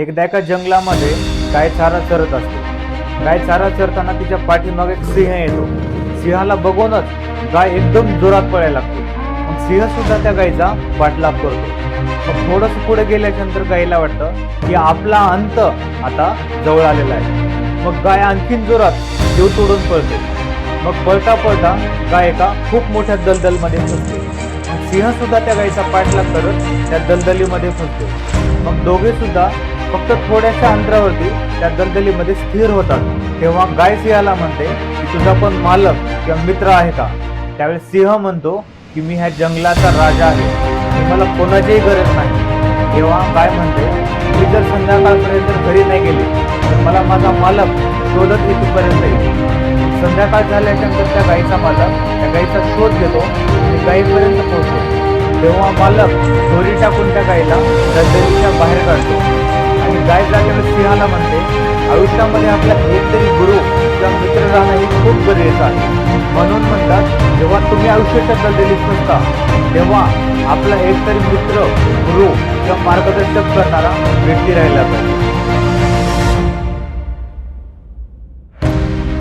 एकदा एका जंगलामध्ये गाय चारा चरत असते. गाय चारा चरताना तिच्या पाठीमागे एक सिंह येतो. सिंहाला बघूनच गाय एकदम जोरात पळायला लागते. मग सिंह सुद्धा त्या गायीचा पाठलाग करतो. मग थोडंसं पुढे गेल्यानंतर गायीला वाटतं की आपला अंत आता जवळ आलेला आहे. मग गाय आणखीन जोरात जीव तोडून पळते. मग पळता पळता गाय एका खूप मोठ्या दलदलमध्ये फसते. सिंह सुद्धा त्या गायीचा पाठलाग करत त्या दलदलीमध्ये फसतो. मग दोघे सुद्धा फक्त थोड्याशा अंतरावरती त्या दलदलीमध्ये स्थिर होतात. तेव्हा गाय सिंहाला म्हणते की तुझा पण मालक किंवा मित्र आहे का? त्यावेळेस सिंह म्हणतो की मी ह्या जंगलाचा राजा आहे, मला कोणाचीही गरज नाही. तेव्हा गाय म्हणते मी जर संध्याकाळपर्यंत घरी नाही गेली तर मला माझा मालक शोधत इथपर्यंत येईल. संध्याकाळ झाल्यानंतर त्या गायीचा मालक त्या गायीचा शोध घेतो आणि गायीपर्यंत पोहोचतो. तेव्हा मालक दोरी टाकून त्या गायीला दलदलीच्या बाहेर काढतो आणि गाय जागेवर सिंहाला म्हणते आयुष्यामध्ये आपला एक तरी गुरु किंवा मित्र राहणं हे खूप गरजेचं आहे. म्हणून म्हणतात जेव्हा तुम्ही आयुष्याच्या दलदलीत फसता तेव्हा आपला एक तरी मित्र, गुरु किंवा मार्गदर्शक करणारा व्यक्ती राहिला पाहिजे.